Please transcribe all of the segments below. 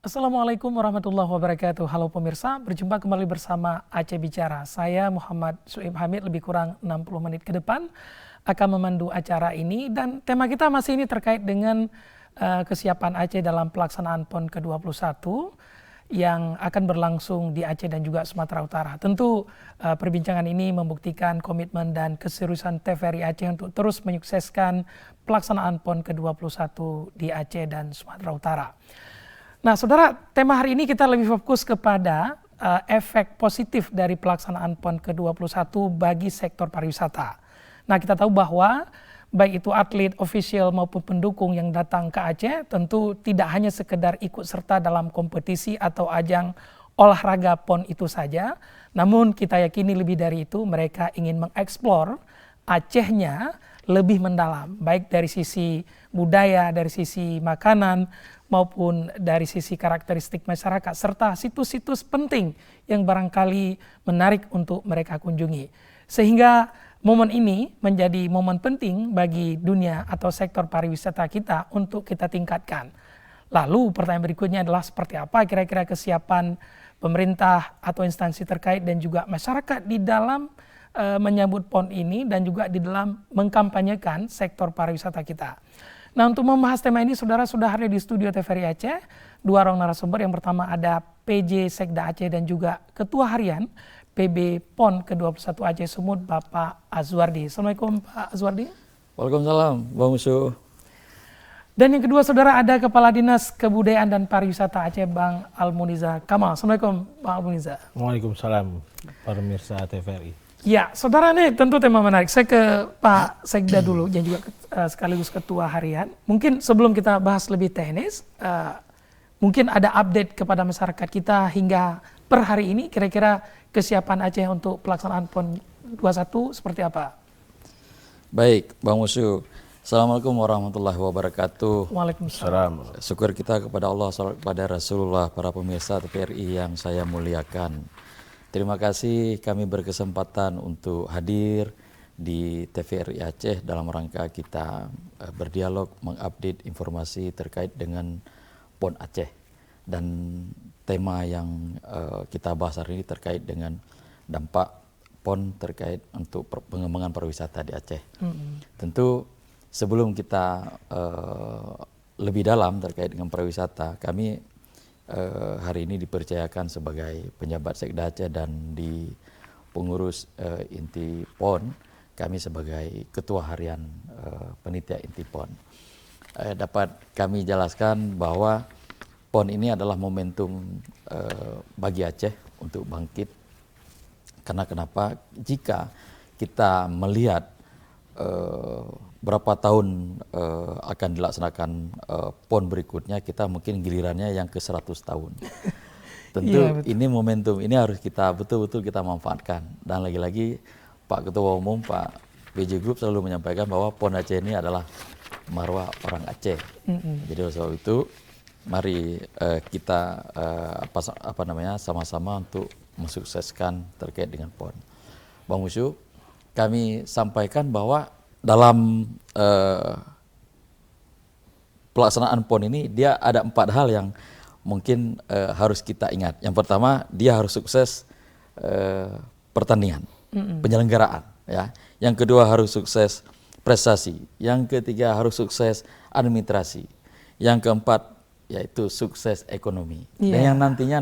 Assalamualaikum warahmatullahi wabarakatuh. Halo pemirsa, berjumpa kembali bersama Aceh Bicara. Saya Muhammad Suib Hamid, lebih kurang 60 menit ke depan akan memandu acara ini. Dan tema kita masih ini terkait dengan kesiapan Aceh dalam pelaksanaan PON ke-21 yang akan berlangsung di Aceh dan juga Sumatera Utara. Tentu perbincangan ini membuktikan komitmen dan keseriusan TVRI Aceh untuk terus menyukseskan pelaksanaan PON ke-21 di Aceh dan Sumatera Utara. Nah, saudara, tema hari ini kita lebih fokus kepada efek positif dari pelaksanaan PON ke-21 bagi sektor pariwisata. Nah, kita tahu bahwa baik itu atlet, ofisial maupun pendukung yang datang ke Aceh tentu tidak hanya sekedar ikut serta dalam kompetisi atau ajang olahraga PON itu saja, namun kita yakini lebih dari itu mereka ingin mengeksplor Acehnya lebih mendalam, baik dari sisi budaya, dari sisi makanan, maupun dari sisi karakteristik masyarakat, serta situs-situs penting yang barangkali menarik untuk mereka kunjungi. Sehingga momen ini menjadi momen penting bagi dunia atau sektor pariwisata kita untuk kita tingkatkan. Lalu pertanyaan berikutnya adalah seperti apa kira-kira kesiapan pemerintah atau instansi terkait dan juga masyarakat di dalam menyambut PON ini dan juga di dalam mengkampanyekan sektor pariwisata kita. Nah, untuk membahas tema ini, saudara sudah hadir di studio TVRI Aceh, dua orang narasumber. Yang pertama ada PJ Sekda Aceh dan juga Ketua Harian PB PON ke-21 Aceh Sumut, Bapak Azwardi. Assalamualaikum Pak Azwardi. Waalaikumsalam, Bang Musuh. Dan yang kedua, saudara, ada Kepala Dinas Kebudayaan dan Pariwisata Aceh, Bang Almuniza Kamal. Assalamualaikum Bang Almuniza. Waalaikumsalam, pemirsa TVRI. Ya, saudara, ini tentu tema menarik. Saya ke Pak Sekda dulu, dan juga sekaligus Ketua Harian. Mungkin sebelum kita bahas lebih teknis, mungkin ada update kepada masyarakat kita hingga per hari ini, kira-kira kesiapan Aceh untuk pelaksanaan PON 21 seperti apa? Baik, Bang Musuh. Assalamualaikum warahmatullahi wabarakatuh. Waalaikumsalam. Syukur kita kepada Allah, salat kepada Rasulullah, para pemirsa TVRI yang saya muliakan. Terima kasih kami berkesempatan untuk hadir di TVRI Aceh dalam rangka kita berdialog, mengupdate informasi terkait dengan PON Aceh. Dan tema yang kita bahas hari ini terkait dengan dampak PON terkait untuk pengembangan pariwisata di Aceh. Tentu sebelum kita lebih dalam terkait dengan pariwisata, kami hari ini dipercayakan sebagai penjabat Sekda Aceh dan di pengurus inti PON, kami sebagai Ketua Harian Panitia Inti PON. Dapat kami jelaskan bahwa PON ini adalah momentum bagi Aceh untuk bangkit. Karena kenapa? Jika kita melihat berapa tahun akan dilaksanakan PON berikutnya, kita mungkin gilirannya yang ke 100 tahun. Tentu ini momentum, ini harus kita betul-betul kita manfaatkan. Dan lagi-lagi Pak Ketua Umum, Pak PJ Group selalu menyampaikan bahwa PON Aceh ini adalah marwah orang Aceh. Jadi oleh sebab itu, mari kita sama-sama untuk mensukseskan terkait dengan PON. Bang Musuh, kami sampaikan bahwa dalam pelaksanaan PON ini dia ada 4 hal yang mungkin harus kita ingat. Yang pertama, dia harus sukses pertandingan, penyelenggaraan, ya. Yang kedua harus sukses prestasi. Yang ketiga harus sukses administrasi. Yang keempat yaitu sukses ekonomi. Dan yang nantinya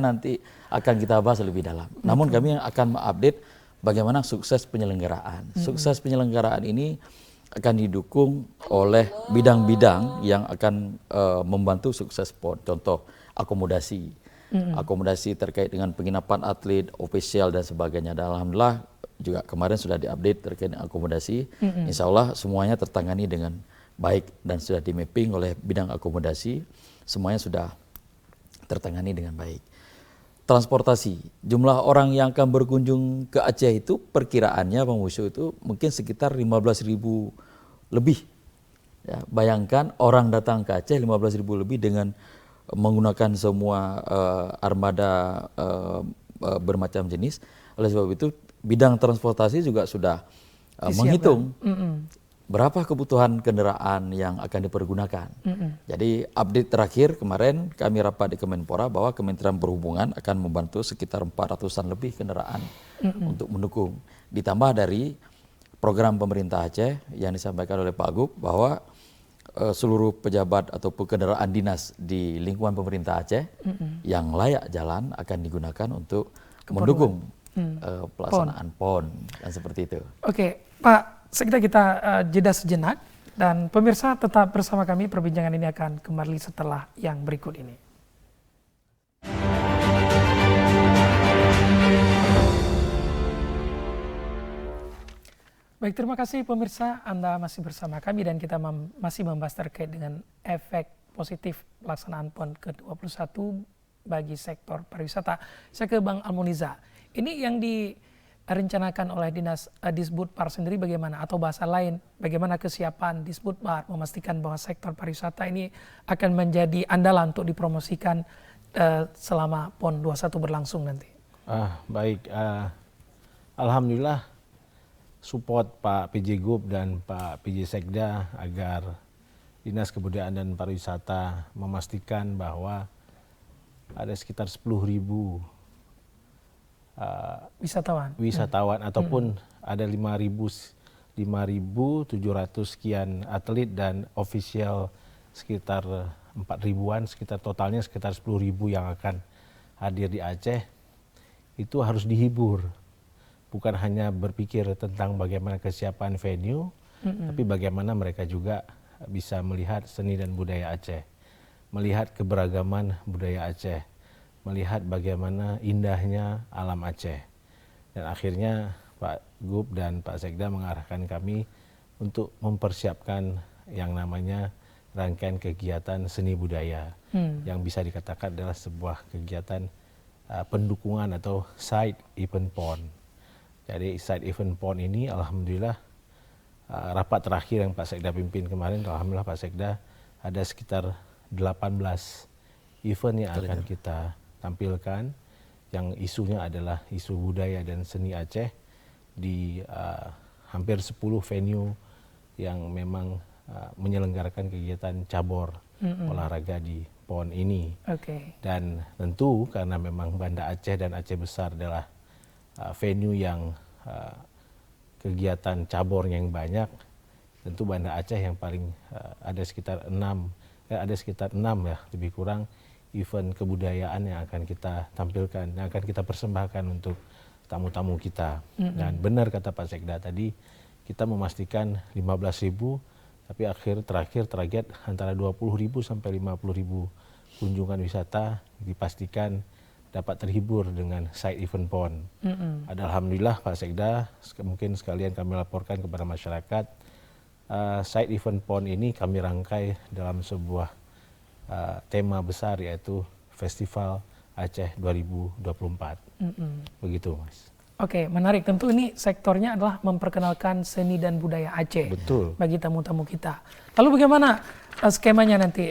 akan kita bahas lebih dalam. Namun kami akan mengupdate bagaimana sukses penyelenggaraan. Sukses penyelenggaraan ini akan didukung oleh bidang-bidang yang akan membantu sukses PON. Contoh akomodasi, akomodasi terkait dengan penginapan atlet, ofisial dan sebagainya. Dan alhamdulillah juga kemarin sudah diupdate terkait dengan akomodasi. Insya Allah semuanya tertangani dengan baik dan sudah di mapping oleh bidang akomodasi. Semuanya sudah tertangani dengan baik. Transportasi, jumlah orang yang akan berkunjung ke Aceh itu perkiraannya Bang Musuh itu mungkin sekitar 15.000 lebih. Ya, bayangkan orang datang ke Aceh 15.000 lebih dengan menggunakan semua armada bermacam jenis. Oleh sebab itu bidang transportasi juga sudah menghitung berapa kebutuhan kendaraan yang akan dipergunakan. Jadi update terakhir kemarin kami rapat di Kemenpora bahwa Kementerian Perhubungan akan membantu sekitar 400-an lebih kendaraan untuk mendukung. Ditambah dari program pemerintah Aceh yang disampaikan oleh Pak Gub bahwa seluruh pejabat ataupun kendaraan dinas di lingkungan pemerintah Aceh yang layak jalan akan digunakan untuk mendukung pelaksanaan PON dan seperti itu. Oke, Pak, kita jeda sejenak dan pemirsa tetap bersama kami. Perbincangan ini akan kembali setelah yang berikut ini. Baik, terima kasih pemirsa, Anda masih bersama kami dan kita masih membahas terkait dengan efek positif pelaksanaan PON ke-21 bagi sektor pariwisata. Saya ke Bang Almuniza. Ini yang direncanakan oleh Dinas Disbudpar sendiri bagaimana? Atau bahasa lain, bagaimana kesiapan Disbudpar memastikan bahwa sektor pariwisata ini akan menjadi andalan untuk dipromosikan selama PON 21 berlangsung nanti? Baik, alhamdulillah support Pak PJ Gub dan Pak PJ Sekda agar Dinas Kebudayaan dan Pariwisata memastikan bahwa ada sekitar 10.000 wisatawan ataupun ada 5.700 sekian atlet dan official sekitar 4.000-an, sekitar totalnya sekitar 10.000 yang akan hadir di Aceh. Itu harus dihibur, bukan hanya berpikir tentang bagaimana kesiapan venue, tapi bagaimana mereka juga bisa melihat seni dan budaya Aceh, melihat keberagaman budaya Aceh, melihat bagaimana indahnya alam Aceh. Dan akhirnya Pak Gub dan Pak Sekda mengarahkan kami untuk mempersiapkan yang namanya rangkaian kegiatan seni budaya yang bisa dikatakan adalah sebuah kegiatan pendukungan atau side event PON. Jadi side event PON ini alhamdulillah rapat terakhir yang Pak Sekda pimpin kemarin, alhamdulillah Pak Sekda ada sekitar 18 event yang akan kita tampilkan, yang isunya adalah isu budaya dan seni Aceh di hampir 10 venue yang memang menyelenggarakan kegiatan cabur olahraga di PON ini. Dan tentu karena memang Banda Aceh dan Aceh Besar adalah venue yang kegiatan cabornya yang banyak, tentu Banda Aceh yang paling ada sekitar 6 ya lebih kurang event kebudayaan yang akan kita tampilkan, yang akan kita persembahkan untuk tamu-tamu kita. Dan benar kata Pak Sekda tadi, kita memastikan 15.000, tapi terakhir target antara 20.000 sampai 50.000 kunjungan wisata dipastikan dapat terhibur dengan side event PON. Alhamdulillah Pak Sekda, mungkin sekalian kami laporkan kepada masyarakat, side event PON ini kami rangkai dalam sebuah tema besar, yaitu Festival Aceh 2024. Begitu, Mas. Oke, menarik. Tentu ini sektornya adalah memperkenalkan seni dan budaya Aceh. Betul. Bagi tamu-tamu kita. Lalu bagaimana skemanya nanti,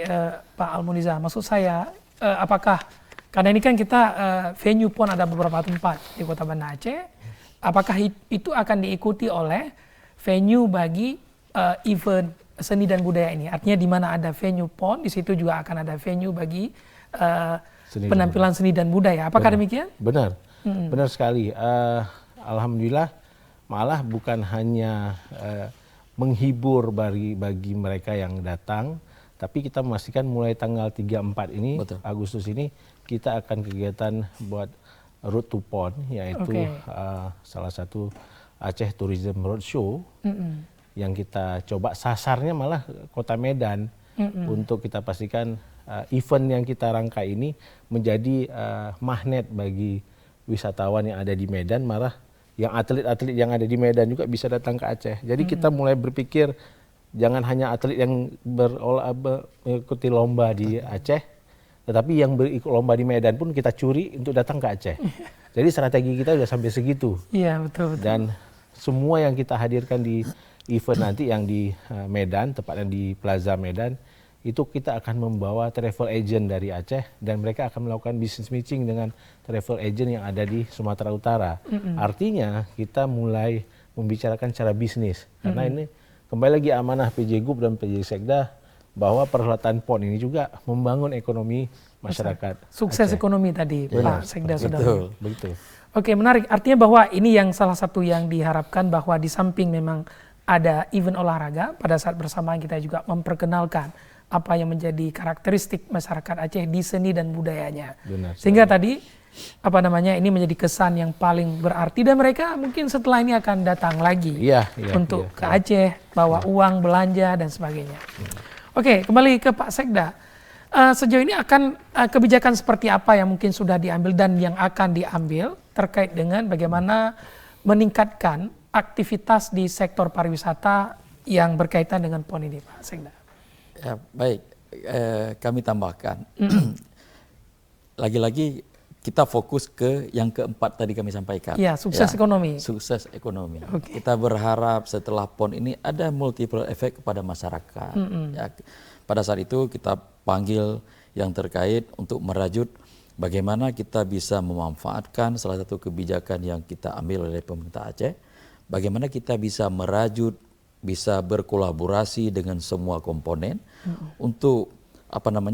Pak Almuniza? Maksud saya, apakah, karena ini kan kita venue PON ada beberapa tempat di Kota Banda Aceh, apakah itu akan diikuti oleh venue bagi event seni dan budaya ini? Artinya di mana ada venue PON, di situ juga akan ada venue bagi penampilan seni dan budaya. Apakah demikian? Benar, benar sekali. Alhamdulillah, malah bukan hanya menghibur bagi mereka yang datang, tapi kita memastikan mulai tanggal 3-4 ini, Agustus ini, kita akan kegiatan buat Road to PON, yaitu salah satu Aceh Tourism Roadshow, yang kita coba sasarnya malah Kota Medan, untuk kita pastikan event yang kita rangkai ini menjadi magnet bagi wisatawan yang ada di Medan, malah yang atlet-atlet yang ada di Medan juga bisa datang ke Aceh. Jadi kita mulai berpikir jangan hanya atlet yang mengikuti lomba di Aceh, tetapi yang berikut lomba di Medan pun kita curi untuk datang ke Aceh. Jadi strategi kita sudah sampai segitu. Iya, betul. Dan semua yang kita hadirkan di event nanti yang di Medan, tepatnya di Plaza Medan, itu kita akan membawa travel agent dari Aceh dan mereka akan melakukan business matching dengan travel agent yang ada di Sumatera Utara. Artinya kita mulai membicarakan cara bisnis, karena ini kembali lagi amanah PJ Group dan PJ Sekda bahwa perhelatan PON ini juga membangun ekonomi masyarakat Sukses Aceh. ekonomi tadi Pak Sekda sudah. Betul. Begitu. Oke, menarik. Artinya bahwa ini yang salah satu yang diharapkan, bahwa di samping memang ada event olahraga, pada saat bersamaan kita juga memperkenalkan apa yang menjadi karakteristik masyarakat Aceh di seni dan budayanya. Benar, Sehingga tadi ini menjadi kesan yang paling berarti, dan mereka mungkin setelah ini akan datang lagi untuk ke Aceh, bawa uang, belanja dan sebagainya. Oke, kembali ke Pak Sekda. Sejauh ini akan kebijakan seperti apa yang mungkin sudah diambil dan yang akan diambil terkait dengan bagaimana meningkatkan aktivitas di sektor pariwisata yang berkaitan dengan PON ini, Pak Sekda? Ya, baik, kami tambahkan. Lagi-lagi kita fokus ke yang keempat tadi kami sampaikan. Ya, sukses ekonomi. Sukses ekonomi. Okay. Kita berharap setelah PON ini ada multiple effect kepada masyarakat. Ya, pada saat itu kita panggil yang terkait untuk merajut bagaimana kita bisa memanfaatkan salah satu kebijakan yang kita ambil oleh pemerintah Aceh. Bagaimana kita bisa merajut, bisa berkolaborasi dengan semua komponen untuk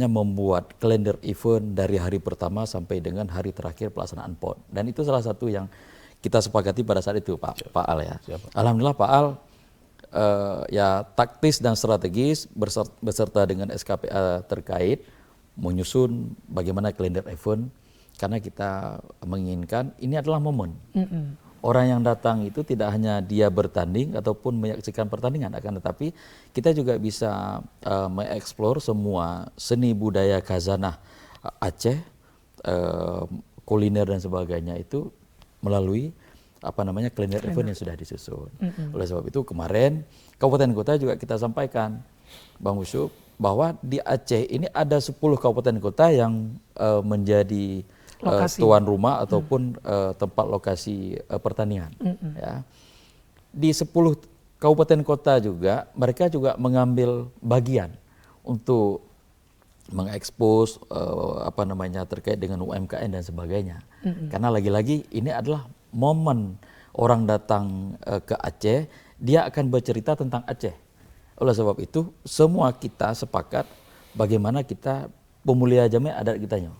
membuat kalender event dari hari pertama sampai dengan hari terakhir pelaksanaan PON. Dan itu salah satu yang kita sepakati pada saat itu, Pak Al ya. Alhamdulillah Pak Al ya taktis dan strategis beserta dengan SKPA terkait menyusun bagaimana kalender event, karena kita menginginkan ini adalah momen. Orang yang datang itu tidak hanya dia bertanding ataupun menyaksikan pertandingan, akan tetapi kita juga bisa mengeksplor semua seni budaya khazanah Aceh, kuliner dan sebagainya itu melalui kalender event yang sudah disusun. Oleh sebab itu kemarin kabupaten kota juga kita sampaikan, Bang Usyuk, bahwa di Aceh ini ada 10 kabupaten kota yang menjadi tuan rumah ataupun tempat lokasi pertanian. Ya. Di 10 kabupaten kota juga mereka juga mengambil bagian untuk mengekspos terkait dengan UMKM dan sebagainya. Karena lagi-lagi ini adalah momen orang datang ke Aceh, dia akan bercerita tentang Aceh. Oleh sebab itu semua kita sepakat bagaimana kita pemulia jami adat kitanya.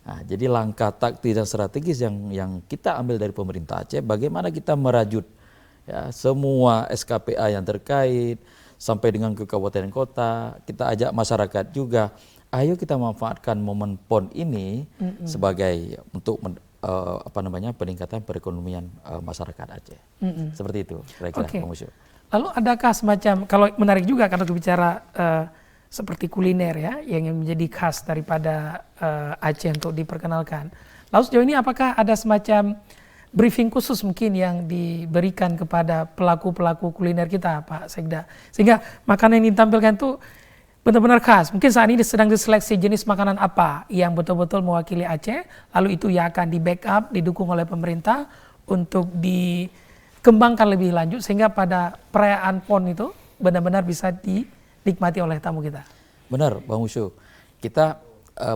Nah, jadi langkah taktis dan strategis yang kita ambil dari pemerintah Aceh, bagaimana kita merajut ya, semua SKPA yang terkait sampai dengan ke kabupaten kota. Kita ajak masyarakat juga, ayo kita manfaatkan momen PON ini sebagai untuk peningkatan perekonomian masyarakat Aceh. Seperti itu kira-kira, Bang Usyuk. Lalu adakah semacam, kalau menarik juga kalau bicara seperti kuliner ya, yang menjadi khas daripada Aceh untuk diperkenalkan. Lalu sejauh ini apakah ada semacam briefing khusus mungkin yang diberikan kepada pelaku-pelaku kuliner kita, Pak Sekda, sehingga makanan yang ditampilkan itu benar-benar khas? Mungkin saat ini sedang diseleksi jenis makanan apa yang betul-betul mewakili Aceh, lalu itu yang akan di backup, didukung oleh pemerintah untuk dikembangkan lebih lanjut sehingga pada perayaan PON itu benar-benar bisa dinikmati oleh tamu kita. Benar, Bang Usyuk. Kita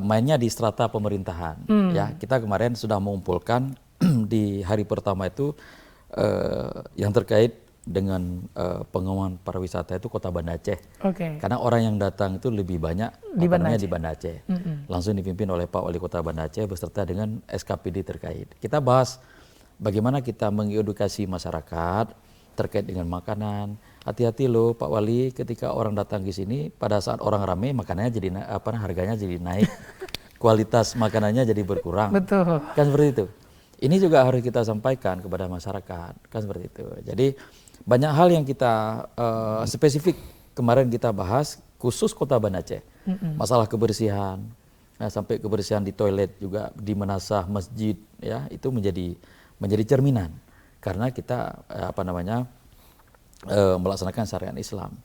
mainnya di strata pemerintahan. Ya, kita kemarin sudah mengumpulkan di hari pertama itu yang terkait dengan pengembangan pariwisata itu Kota Banda Aceh. Karena orang yang datang itu lebih banyak di Banda Aceh. Langsung dipimpin oleh Pak Wali Kota Banda Aceh beserta dengan SKPD terkait. Kita bahas bagaimana kita mengedukasi masyarakat terkait dengan makanan. Hati-hati loh Pak Wali, ketika orang datang ke sini pada saat orang ramai makanannya jadi harganya jadi naik, kualitas makanannya jadi berkurang. Betul. Kan seperti itu. Ini juga harus kita sampaikan kepada masyarakat, kan seperti itu. Jadi banyak hal yang kita spesifik kemarin kita bahas khusus Kota Banda Aceh. Masalah kebersihan, sampai kebersihan di toilet juga di menasah masjid, ya itu menjadi cerminan karena kita melaksanakan syariat Islam.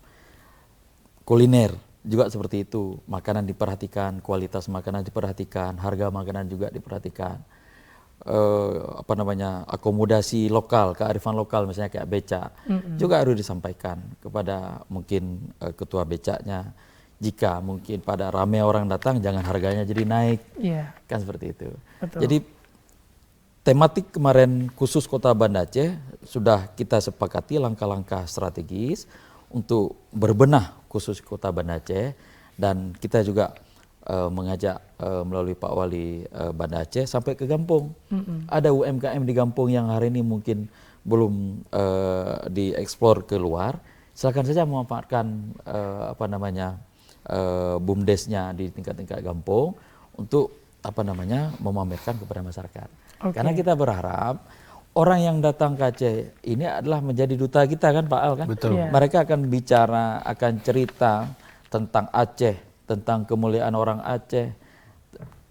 Kuliner juga seperti itu, makanan diperhatikan, kualitas makanan diperhatikan, harga makanan juga diperhatikan. Akomodasi lokal, kearifan lokal misalnya kayak beca juga harus disampaikan kepada mungkin ketua becaknya, jika mungkin pada ramai orang datang jangan harganya jadi naik, kan seperti itu. Betul. Jadi tematik kemarin khusus Kota Banda Aceh sudah kita sepakati langkah-langkah strategis untuk berbenah khusus Kota Banda Aceh, dan kita juga mengajak melalui Pak Wali Banda Aceh sampai ke Gampung. Ada UMKM di Gampung yang hari ini mungkin belum dieksplor keluar. Silakan saja memanfaatkan BUMDes-nya di tingkat-tingkat Gampung untuk memamerkan kepada masyarakat. Karena kita berharap orang yang datang ke Aceh ini adalah menjadi duta kita kan Pak Al kan. Betul. Mereka akan bicara, akan cerita tentang Aceh, tentang kemuliaan orang Aceh.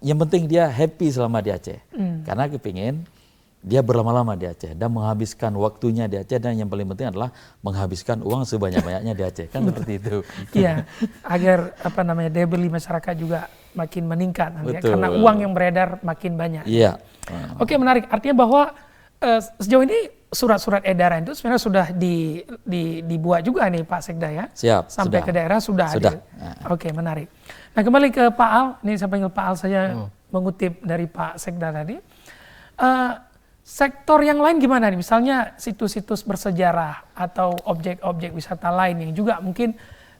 Yang penting dia happy selama di Aceh. Karena kepingin dia berlama-lama di Aceh dan menghabiskan waktunya di Aceh, dan yang paling penting adalah menghabiskan uang sebanyak-banyaknya di Aceh. Kan seperti itu. Iya, agar daya beli masyarakat juga makin meningkat nanti, Betul. karena uang yang beredar makin banyak. Iya. Oke, menarik. Artinya bahwa sejauh ini surat-surat edaran itu sebenarnya sudah dibuat juga nih Pak Sekda ya. Siap. Sampai sudah. ke daerah sudah. Sudah. Oke, menarik. Nah, kembali ke Pak Al. Ini saya panggil Pak Al saja, mengutip dari Pak Sekda tadi. Sektor yang lain gimana nih? Misalnya situs-situs bersejarah atau objek-objek wisata lain yang juga mungkin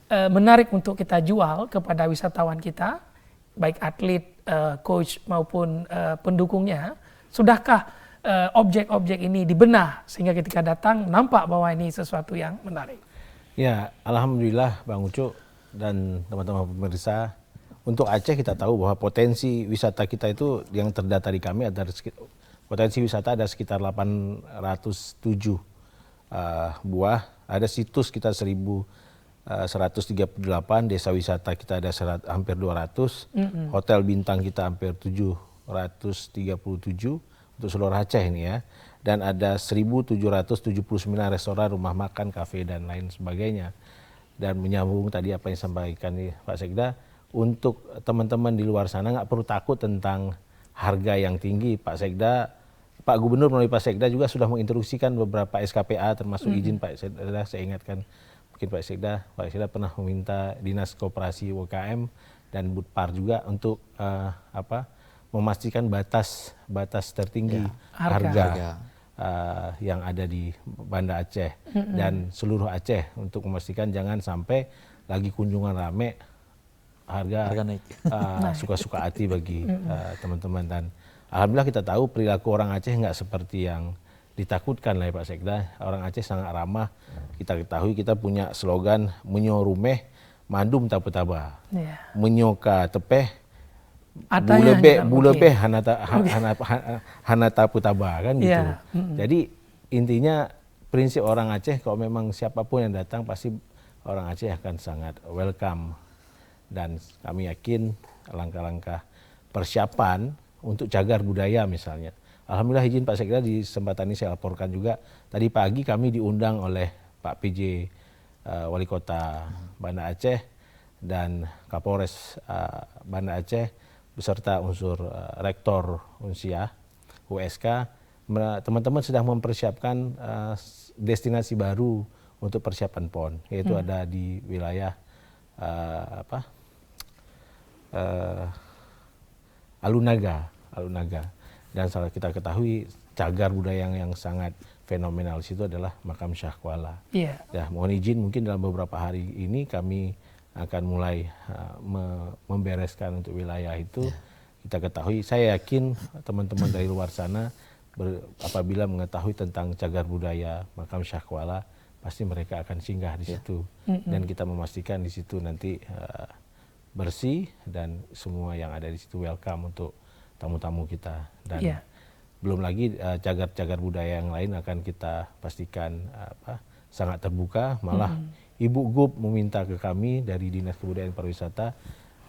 menarik untuk kita jual kepada wisatawan kita, baik atlet, coach maupun pendukungnya. Sudahkah objek-objek ini dibenah sehingga ketika datang nampak bahwa ini sesuatu yang menarik? Ya, alhamdulillah Bang Ucu dan teman-teman pemirsa, untuk Aceh kita tahu bahwa potensi wisata kita itu yang terdata di kami ada potensi wisata ada sekitar 807 buah, ada situs kita 1138, desa wisata kita ada hampir 200, hotel bintang kita hampir 737 untuk seluruh Aceh ini ya, dan ada 1779 restoran, rumah makan, kafe dan lain sebagainya. Dan menyambung tadi apa yang disampaikan Pak Sekda, untuk teman-teman di luar sana nggak perlu takut tentang harga yang tinggi. Pak Gubernur melalui Pak Sekda juga sudah menginstruksikan beberapa SKPA termasuk izin Pak Sekda. Saya ingatkan mungkin Pak Sekda pernah meminta Dinas Koperasi UKM dan Budpar juga untuk memastikan batas tertinggi harga yang ada di Banda Aceh dan seluruh Aceh, untuk memastikan jangan sampai lagi kunjungan rame harga naik. Suka-suka hati bagi teman-teman. Dan alhamdulillah kita tahu perilaku orang Aceh nggak seperti yang ditakutkan lah ya Pak Sekda. Orang Aceh sangat ramah. Kita ketahui kita punya slogan menyo rumeh madum tapetaba, menyoka tepeh bulebe hanata putaba kan gitu. Jadi intinya prinsip orang Aceh kalau memang siapapun yang datang pasti orang Aceh akan sangat welcome. Dan kami yakin langkah-langkah persiapan untuk cagar budaya misalnya. Alhamdulillah izin Pak Sekda, di kesempatan ini saya laporkan juga. Tadi pagi kami diundang oleh Pak PJ Wali Kota Banda Aceh dan Kapolres Banda Aceh beserta unsur Rektor Unsia USK. Teman-teman sedang mempersiapkan destinasi baru untuk persiapan PON, yaitu ada di wilayah Alunaga. Dan salah kita ketahui cagar budaya yang sangat fenomenal di situ adalah makam Syah Kuala. Ya, mohon izin mungkin dalam beberapa hari ini kami akan mulai membereskan untuk wilayah itu. Kita ketahui, saya yakin teman-teman dari luar sana apabila mengetahui tentang cagar budaya makam Syah Kuala, pasti mereka akan singgah di situ. Dan kita memastikan di situ nanti bersih dan semua yang ada di situ welcome untuk tamu-tamu kita. Dan belum lagi cagar-cagar budaya yang lain akan kita pastikan sangat terbuka. Malah Ibu Gub meminta ke kami dari Dinas Kebudayaan Pariwisata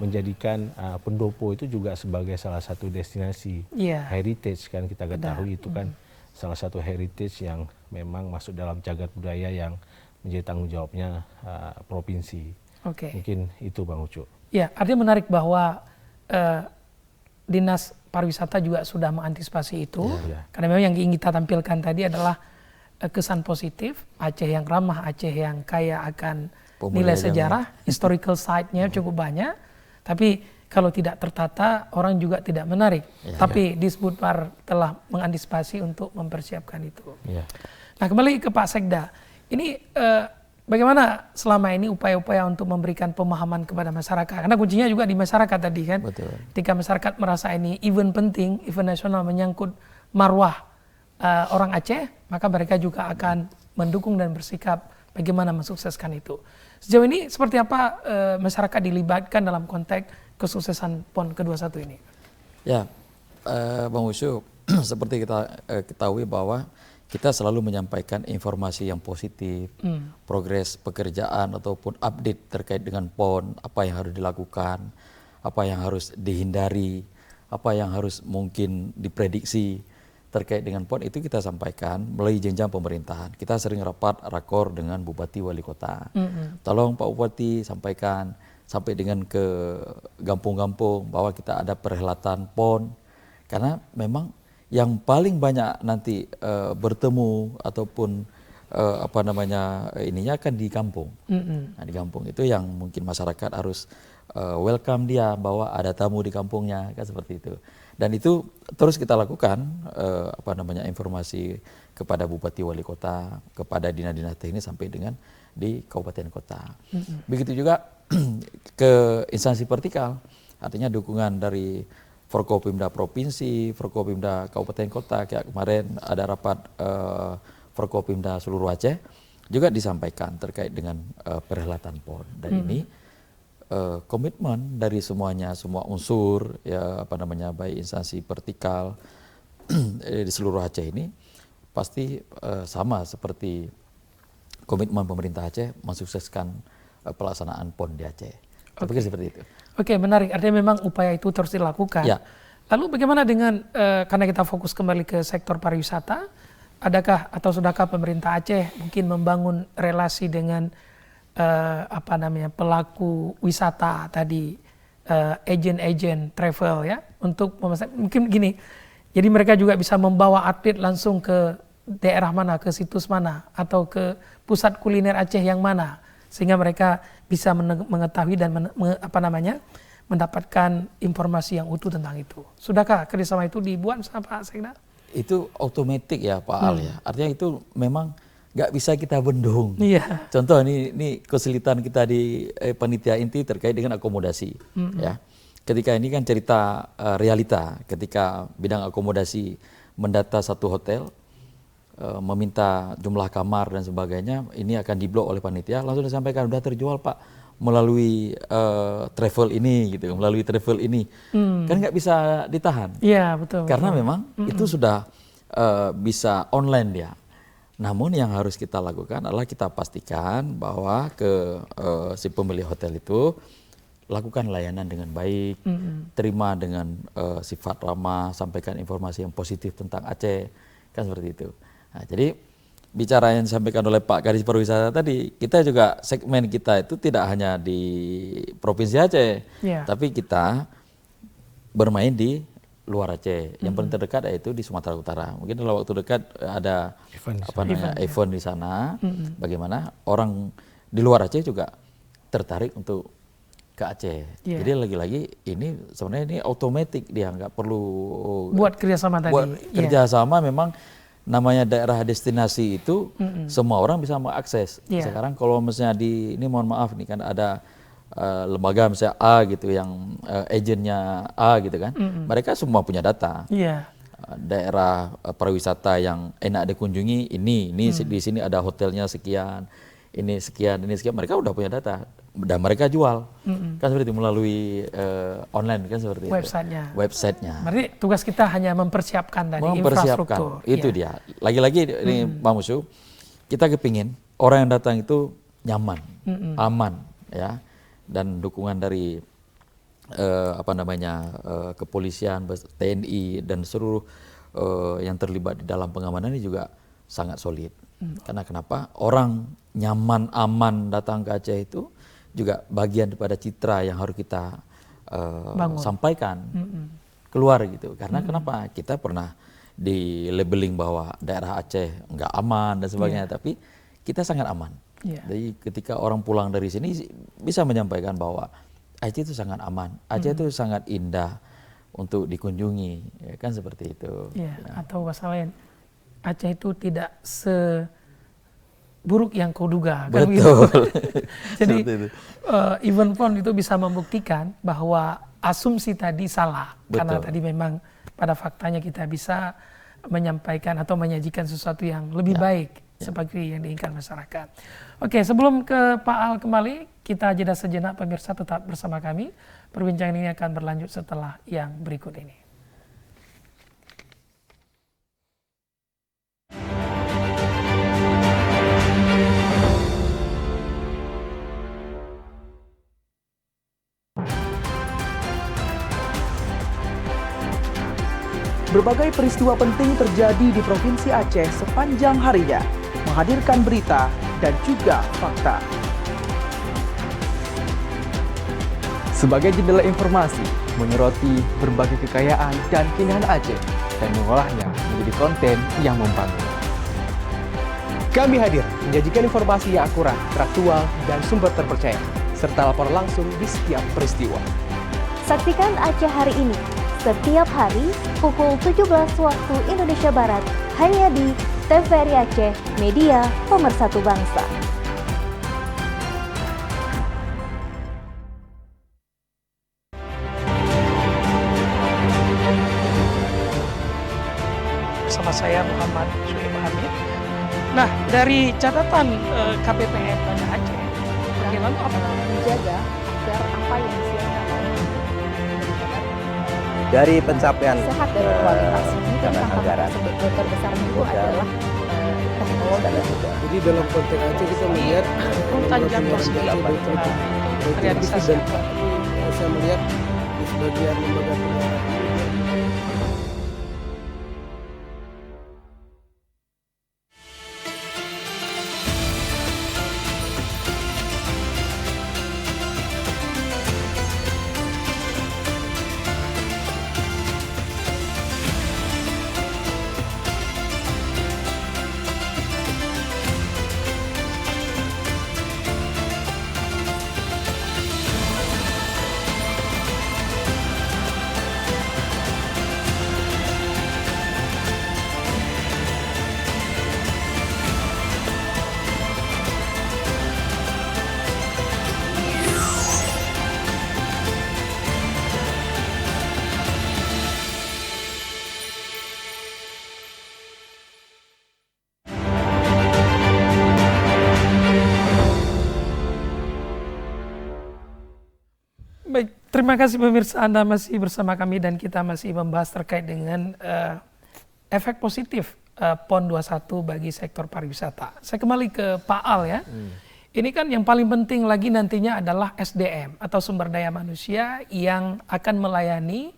menjadikan Pendopo itu juga sebagai salah satu destinasi heritage, kan kita ketahui itu kan salah satu heritage yang memang masuk dalam cagar budaya yang menjadi tanggung jawabnya provinsi. Mungkin itu Bang Ucu. Ya, artinya menarik bahwa Dinas Pariwisata juga sudah mengantisipasi itu, karena memang yang ingin kita tampilkan tadi adalah kesan positif Aceh yang ramah, Aceh yang kaya akan nilai sejarah, historical site-nya cukup banyak, tapi kalau tidak tertata orang juga tidak menarik. Tapi Disbudpar telah mengantisipasi untuk mempersiapkan itu. Nah, kembali ke Pak Sekda, ini Bagaimana selama ini upaya-upaya untuk memberikan pemahaman kepada masyarakat? Karena kuncinya juga di masyarakat tadi kan. Betul. Ketika masyarakat merasa ini event penting, event nasional menyangkut marwah orang Aceh, maka mereka juga akan mendukung dan bersikap bagaimana mensukseskan itu. Sejauh ini seperti apa masyarakat dilibatkan dalam konteks kesuksesan PON ke-21 ini? Ya, Bang Usu, seperti kita ketahui bahwa kita selalu menyampaikan informasi yang positif, progres pekerjaan ataupun update terkait dengan PON, apa yang harus dilakukan, apa yang harus dihindari, apa yang harus mungkin diprediksi terkait dengan PON, itu kita sampaikan melalui jenjang pemerintahan. Kita sering rapat rakor dengan Bupati Wali Kota. Tolong Pak Bupati sampaikan sampai dengan ke kampung-kampung bahwa kita ada perhelatan PON, karena memang yang paling banyak nanti bertemu ataupun ininya akan di kampung. Nah, di kampung itu yang mungkin masyarakat harus welcome dia bahwa ada tamu di kampungnya, kan seperti itu. Dan itu terus kita lakukan informasi kepada Bupati Wali Kota, kepada dinas-dinas teknis sampai dengan di kabupaten kota. Begitu juga ke instansi vertikal, artinya dukungan dari Forkopimda Provinsi, Forkopimda Kabupaten Kota, kayak kemarin ada rapat Forkopimda seluruh Aceh, juga disampaikan terkait dengan perhelatan PON. Dan ini komitmen dari semuanya, semua unsur, ya baik instansi vertikal di seluruh Aceh ini, pasti sama seperti komitmen pemerintah Aceh mensukseskan pelaksanaan PON di Aceh. Saya pikir seperti itu. Oke, menarik. Artinya memang upaya itu terus dilakukan. Ya. Lalu bagaimana dengan, karena kita fokus kembali ke sektor pariwisata, adakah atau sudahkah pemerintah Aceh mungkin membangun relasi dengan pelaku wisata tadi, agen-agen travel ya, untuk mungkin gini, jadi mereka juga bisa membawa atlet langsung ke daerah mana, ke situs mana, atau ke pusat kuliner Aceh yang mana, sehingga mereka bisa mengetahui dan mendapatkan informasi yang utuh tentang itu. Sudahkah kerjasama itu dibuat sama Pak Sekda? Itu otomatis ya Pak Al ya. Artinya itu memang nggak bisa kita bendung. Iya. Contoh ini kesulitan kita di panitia inti terkait dengan akomodasi. Ya. Ketika ini kan cerita realita, ketika bidang akomodasi mendata satu hotel, meminta jumlah kamar dan sebagainya, ini akan diblok oleh panitia, langsung disampaikan udah terjual Pak melalui travel ini gitu, melalui travel ini, kan nggak bisa ditahan. Iya betul. Karena memang itu sudah bisa online dia. Namun yang harus kita lakukan adalah kita pastikan bahwa ke si pemilik hotel itu lakukan layanan dengan baik, terima dengan sifat ramah, sampaikan informasi yang positif tentang Aceh, kan seperti itu. Nah, jadi bicara yang disampaikan oleh Pak Kadis Pariwisata tadi, kita juga segmen kita itu tidak hanya di Provinsi Aceh, tapi kita bermain di luar Aceh. Yang paling terdekat yaitu di Sumatera Utara. Mungkin dalam waktu dekat ada event di sana. Bagaimana orang di luar Aceh juga tertarik untuk ke Aceh. Jadi lagi-lagi ini sebenarnya ini otomatis, dia nggak perlu buat kerjasama tadi. Buat kerjasama memang. Namanya daerah destinasi itu semua orang bisa mengakses. Sekarang kalau misalnya ini mohon maaf nih kan ada lembaga misalnya A gitu yang agennya A gitu kan, mereka semua punya data. Daerah pariwisata yang enak dikunjungi ini di sini ada hotelnya sekian, ini sekian, mereka udah punya data dan mereka jual kan seperti itu melalui online kan seperti websitenya. Berarti tugas kita hanya mempersiapkan tadi infrastruktur. Itu dia. Lagi-lagi ini Pak Musu, kita kepingin orang yang datang itu nyaman, aman ya, dan dukungan dari kepolisian, TNI dan seluruh yang terlibat di dalam pengamanan ini juga sangat solid. Karena kenapa? Orang nyaman, aman datang ke Aceh itu juga bagian daripada citra yang harus kita sampaikan keluar gitu. Karena kenapa? Kita pernah di labeling bahwa daerah Aceh nggak aman dan sebagainya, tapi kita sangat aman. Jadi ketika orang pulang dari sini bisa menyampaikan bahwa Aceh itu sangat aman, Aceh itu sangat indah untuk dikunjungi, ya kan seperti itu. Atau bahasa lain, Aceh itu tidak buruk yang kau duga. Kan Betul. begitu? Jadi Seperti itu. event PON itu bisa membuktikan bahwa asumsi tadi salah. Karena Betul. tadi memang pada faktanya kita bisa menyampaikan atau menyajikan sesuatu yang lebih baik seperti yang diinginkan masyarakat. Oke, sebelum ke Pak Al kembali, kita jeda sejenak, pemirsa tetap bersama kami. Perbincangan ini akan berlanjut setelah yang berikut ini. Berbagai peristiwa penting terjadi di Provinsi Aceh sepanjang harinya, menghadirkan berita dan juga fakta. Sebagai jendela informasi, menyoroti berbagai kekayaan dan keindahan Aceh dan mengolahnya menjadi konten yang membangun. Kami hadir menyajikan informasi yang akurat, teraktual, dan sumber terpercaya, serta lapor langsung di setiap peristiwa. Saksikan Aceh Hari Ini setiap hari pukul 17 waktu Indonesia Barat hanya di TVRI Aceh, media pemersatu bangsa. Bersama saya Muhammad Suhaib Hamid. Nah, dari catatan KPPM Banda Aceh, bagaimana apa Menjaga agar apa yang disiarkan dari pencapaian sehat dan kualitas ini dan tantangan anggaran terbesarnya itu adalah teknologi. Jadi dalam konteks Aceh kita melihat Tanjak Tosmi realisasi apa? saya melihat di sebagian lembaga penyiaran Baik, terima kasih pemirsa, Anda masih bersama kami dan kita masih membahas terkait dengan efek positif PON 21 bagi sektor pariwisata. Saya kembali ke Pak Al ya. Ini kan yang paling penting lagi nantinya adalah SDM atau sumber daya manusia yang akan melayani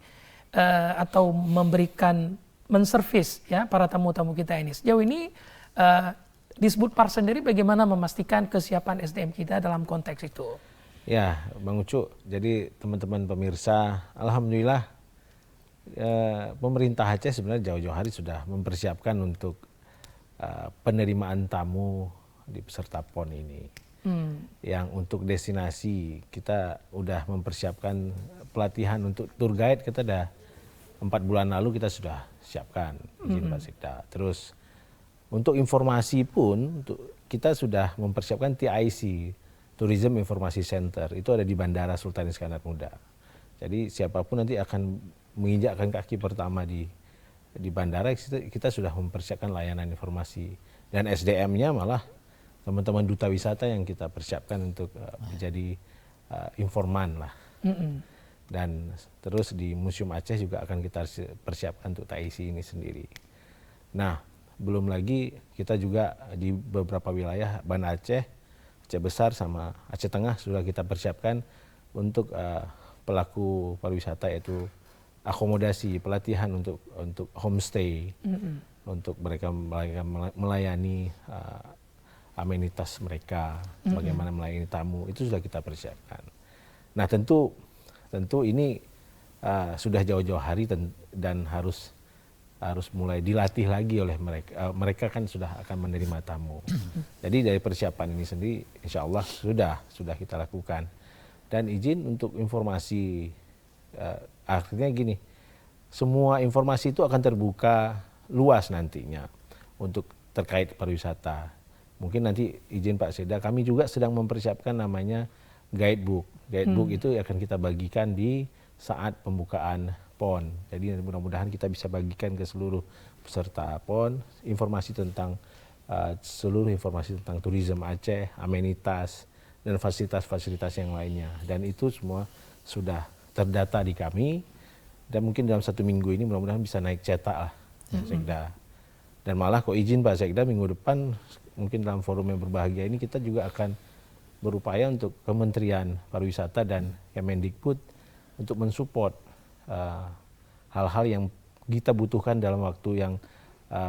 atau memberikan menservis ya para tamu-tamu kita ini. Sejauh ini disebut PAR sendiri bagaimana memastikan kesiapan SDM kita dalam konteks itu? Ya, Bang Ucu, jadi teman-teman pemirsa, alhamdulillah pemerintah Aceh sebenarnya jauh-jauh hari sudah mempersiapkan untuk penerimaan tamu di peserta PON ini. Yang untuk destinasi kita udah mempersiapkan pelatihan untuk tour guide, kita udah 4 bulan lalu kita sudah siapkan izin Pak Sekda. Terus untuk informasi pun kita sudah mempersiapkan TIC, Tourism Informasi Center, itu ada di Bandara Sultan Iskandar Muda. Jadi siapapun nanti akan menginjakkan kaki pertama di bandara, kita sudah mempersiapkan layanan informasi. Dan SDM-nya malah teman-teman duta wisata yang kita persiapkan untuk menjadi informan lah. Dan terus di Museum Aceh juga akan kita persiapkan untuk TIC ini sendiri. Nah, belum lagi kita juga di beberapa wilayah Banda Aceh, Aceh Besar sama Aceh Tengah sudah kita persiapkan untuk pelaku pariwisata, yaitu akomodasi, pelatihan untuk homestay, untuk mereka melayani amenitas mereka, bagaimana melayani tamu, itu sudah kita persiapkan. Nah tentu ini sudah jauh-jauh hari dan harus mulai dilatih lagi oleh mereka. Mereka kan sudah akan menerima tamu. Jadi dari persiapan ini sendiri insya Allah sudah kita lakukan. Dan izin untuk informasi, artinya gini, semua informasi itu akan terbuka luas nantinya untuk terkait pariwisata. mungkin nanti izin Pak Sekda, kami juga sedang mempersiapkan namanya guidebook. Guidebook itu akan kita bagikan di saat pembukaan PON. Jadi mudah-mudahan kita bisa bagikan ke seluruh peserta PON informasi tentang seluruh informasi tentang turisme Aceh, amenitas dan fasilitas-fasilitas yang lainnya. Dan itu semua sudah terdata di kami, dan mungkin dalam 1 minggu ini mudah-mudahan bisa naik cetak lah, Sekda. Dan malah kok izin Pak Sekda, minggu depan mungkin dalam forum yang berbahagia ini kita juga akan berupaya untuk Kementerian Pariwisata dan Kemendikbud untuk mensupport hal-hal yang kita butuhkan dalam waktu yang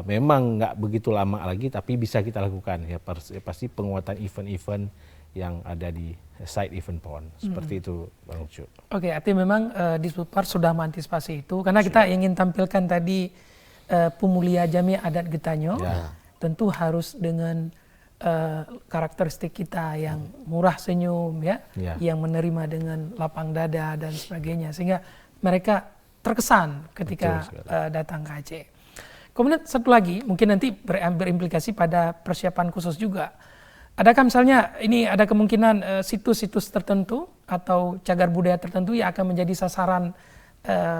memang nggak begitu lama lagi, tapi bisa kita lakukan ya, pasti penguatan event-event yang ada di side event PON. Seperti itu Bang Ucu. Oke, artinya memang Disbudpar sudah mengantisipasi itu, karena kita ingin tampilkan tadi pemulia Jami Adat Getanyo, tentu harus dengan karakteristik kita yang murah senyum ya, yang menerima dengan lapang dada dan sebagainya, sehingga mereka terkesan ketika datang ke Aceh. Kemudian satu lagi, mungkin nanti berimplikasi pada persiapan khusus juga. Adakah misalnya ini ada kemungkinan situs-situs tertentu atau cagar budaya tertentu yang akan menjadi sasaran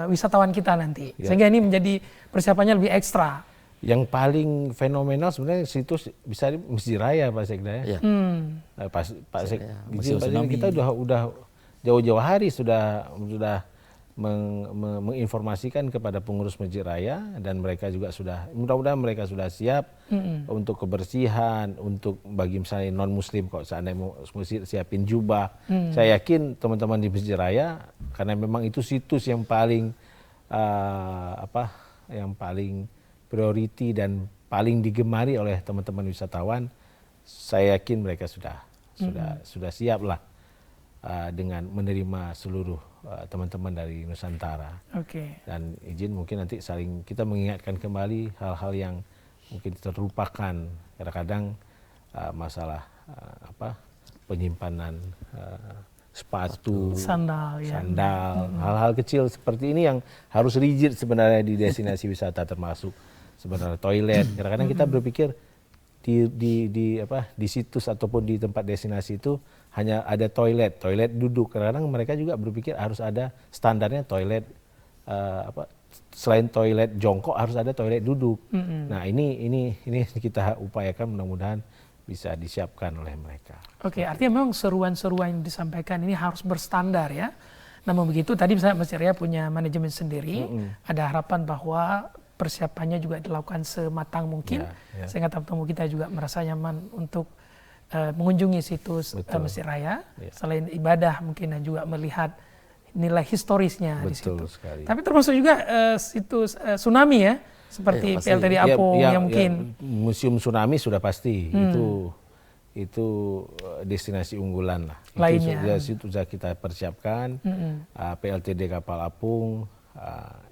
wisatawan kita nanti, sehingga ini menjadi persiapannya lebih ekstra? Yang paling fenomenal sebenarnya situs bisa di Masjid Raya Pak Sekda ya. Pak Sekda, kita udah jauh-jauh hari sudah menginformasikan kepada pengurus Masjid Raya, dan mereka juga sudah, mudah-mudahan mereka sudah siap untuk kebersihan, untuk bagi misalnya non muslim kok seandainya mau masjid siapin jubah. Saya yakin teman-teman di Masjid Raya, karena memang itu situs yang paling yang paling priority dan paling digemari oleh teman-teman wisatawan, saya yakin mereka sudah siap lah dengan menerima seluruh teman-teman dari Nusantara. Dan izin mungkin nanti saling kita mengingatkan kembali hal-hal yang mungkin terlupakan. Kadang-kadang masalah penyimpanan sepatu, sandal, hal-hal kecil seperti ini yang harus rigid sebenarnya di destinasi wisata, termasuk sebenarnya toilet. Kadang-kadang kita berpikir di situs ataupun di tempat destinasi itu hanya ada toilet duduk. Kadang-kadang mereka juga berpikir harus ada standarnya toilet selain toilet jongkok harus ada toilet duduk. Nah, ini kita upayakan, mudah-mudahan bisa disiapkan oleh mereka. Oke, artinya memang seruan-seruan yang disampaikan ini harus berstandar ya. Namun begitu, tadi misalnya Masjid Raya punya manajemen sendiri, ada harapan bahwa persiapannya juga dilakukan sematang mungkin, sehingga tamu-tamu kita juga merasa nyaman untuk mengunjungi situs Masjid Raya, selain ibadah mungkin, dan juga melihat nilai historisnya di situ. Sekali. Tapi termasuk juga situs tsunami ya, seperti PLTD Apung yang mungkin museum tsunami sudah pasti itu destinasi unggulan lah. Lainnya. Itu sudah kita persiapkan. PLTD Kapal Apung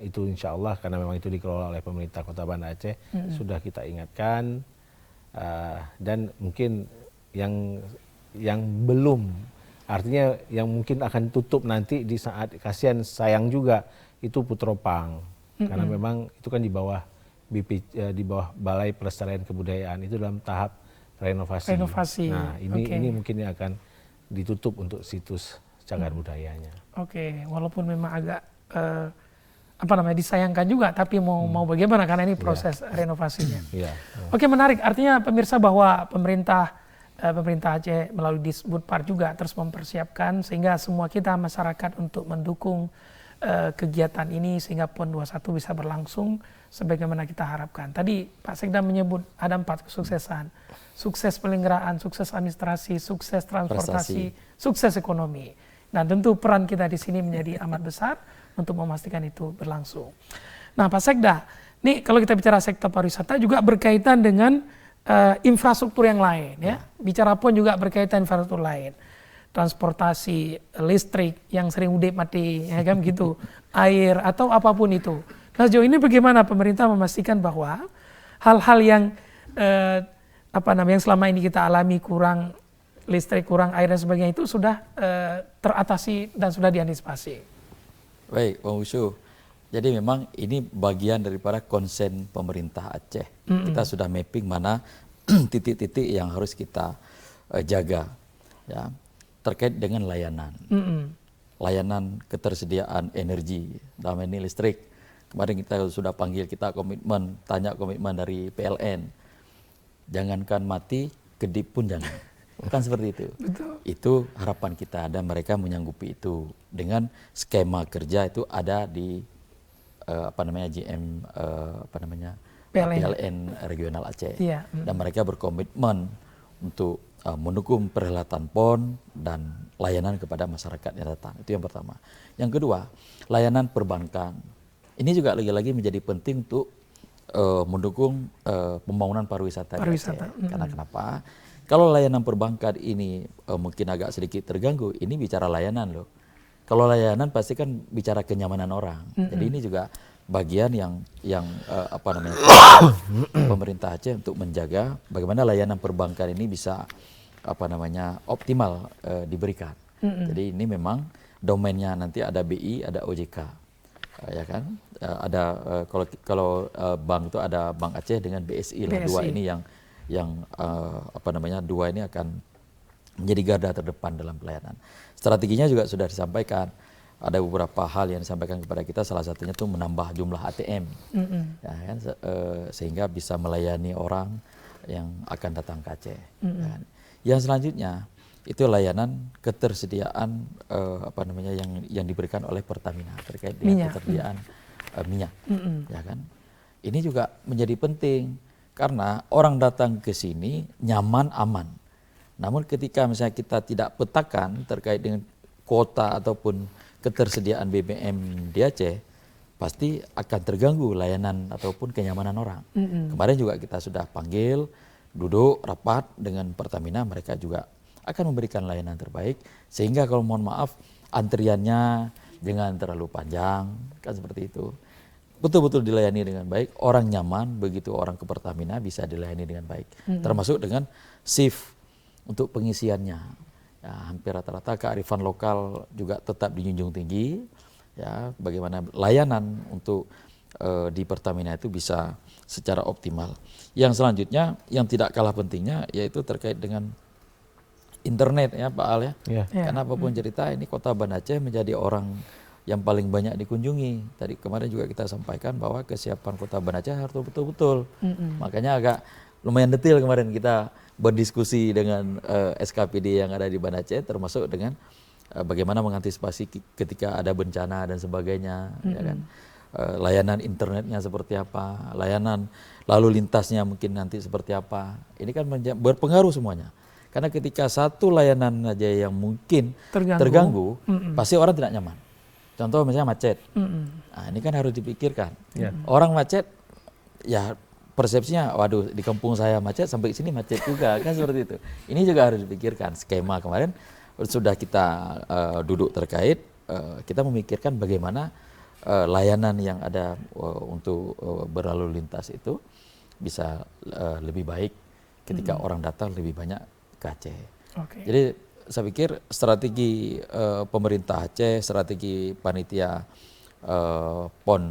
itu insya Allah, karena memang itu dikelola oleh pemerintah Kota Banda Aceh, sudah kita ingatkan. Dan mungkin yang belum, artinya yang mungkin akan tutup nanti di saat, kasihan sayang juga, itu Putropang. Karena memang itu kan di bawah Balai Pelestarian Kebudayaan, itu dalam tahap renovasi. Nah, ini mungkin yang akan ditutup untuk situs cagar budayanya. Walaupun memang agak disayangkan juga, tapi mau bagaimana, karena ini proses renovasinya. Menarik. Artinya pemirsa, bahwa pemerintah Aceh melalui Disbudpar juga terus mempersiapkan, sehingga semua kita masyarakat untuk mendukung kegiatan ini, sehingga PON 21 bisa berlangsung sebagaimana kita harapkan. Tadi Pak Sekda menyebut ada 4 kesuksesan: sukses penyelenggaraan, sukses administrasi, sukses transportasi, sukses ekonomi. Dan tentu peran kita di sini menjadi amat besar untuk memastikan itu berlangsung. Nah, Pak Sekda, nih kalau kita bicara sektor pariwisata juga berkaitan dengan infrastruktur yang lain ya. Bicara PON juga berkaitan infrastruktur lain. Transportasi, listrik yang sering udip mati, ya kan gitu, air atau apapun itu. Nah, sejauh ini bagaimana pemerintah memastikan bahwa hal-hal yang yang selama ini kita alami, kurang listrik, kurang air dan sebagainya, itu sudah teratasi dan sudah diantisipasi? Baik, Bang Ucu. Jadi memang ini bagian daripada konsen pemerintah Aceh. Kita sudah mapping mana titik-titik yang harus kita jaga, ya, terkait dengan layanan. Layanan ketersediaan energi, dalam ini listrik. Kemarin kita sudah panggil, kita komitmen, tanya komitmen dari PLN. Jangankan mati, kedip pun jangan. Kan seperti itu. Betul. Itu harapan kita, dan mereka menyanggupi itu dengan skema kerja itu ada di PLN Regional Aceh. Iya. Dan mereka berkomitmen untuk mendukung perhelatan PON dan layanan kepada masyarakat yang datang. Itu yang pertama. Yang kedua, layanan perbankan. Ini juga lagi-lagi menjadi penting untuk mendukung pembangunan pariwisata. Karena kenapa? Kalau layanan perbankan ini mungkin agak sedikit terganggu, ini bicara layanan loh. Kalau layanan pasti kan bicara kenyamanan orang. Jadi ini juga bagian yang pemerintah Aceh untuk menjaga bagaimana layanan perbankan ini bisa optimal diberikan. Jadi ini memang domainnya nanti ada BI, ada OJK, ya kan? Kalau bank itu ada Bank Aceh dengan BSI lah. Dua ini dua ini akan menjadi garda terdepan dalam pelayanan. Strateginya juga sudah disampaikan. Ada beberapa hal yang disampaikan kepada kita, salah satunya itu menambah jumlah ATM, ya kan? Sehingga bisa melayani orang yang akan datang ke Aceh. Ya kan? Yang selanjutnya itu layanan ketersediaan yang diberikan oleh Pertamina terkait dengan ketersediaan minyak, ya kan? Ini juga menjadi penting karena orang datang ke sini nyaman, aman. Namun ketika misalnya kita tidak petakan terkait dengan kuota ataupun ketersediaan BBM di Aceh, pasti akan terganggu layanan ataupun kenyamanan orang. Kemarin juga kita sudah panggil, duduk rapat dengan Pertamina, mereka juga akan memberikan layanan terbaik, sehingga kalau mohon maaf antriannya jangan terlalu panjang, kan seperti itu. Betul-betul dilayani dengan baik, orang nyaman, begitu orang ke Pertamina bisa dilayani dengan baik. Termasuk dengan shift untuk pengisiannya. Ya, hampir rata-rata kearifan lokal juga tetap dijunjung tinggi. Ya, bagaimana layanan untuk di Pertamina itu bisa secara optimal. Yang selanjutnya yang tidak kalah pentingnya yaitu terkait dengan internet, ya Pak Al, ya. Karena apapun cerita, ini kota Banda Aceh menjadi orang yang paling banyak dikunjungi. Tadi kemarin juga kita sampaikan bahwa kesiapan kota Banda Aceh harus betul-betul. Makanya agak lumayan detail kemarin kita berdiskusi dengan SKPD yang ada di Banda Aceh, termasuk dengan bagaimana mengantisipasi ketika ada bencana dan sebagainya, ya kan? Layanan internetnya seperti apa, layanan lalu lintasnya mungkin nanti seperti apa. Ini kan berpengaruh semuanya. Karena ketika satu layanan aja yang mungkin terganggu pasti orang tidak nyaman. Contoh misalnya macet. Nah, ini kan harus dipikirkan. Orang macet, ya persepsinya, waduh di kampung saya macet, sampai sini macet juga, kan seperti itu. Ini juga harus dipikirkan. Skema kemarin sudah kita duduk terkait, kita memikirkan bagaimana layanan yang ada untuk berlalu lintas itu bisa lebih baik ketika orang datang lebih banyak ke Aceh. Jadi saya pikir strategi pemerintah Aceh, strategi panitia PON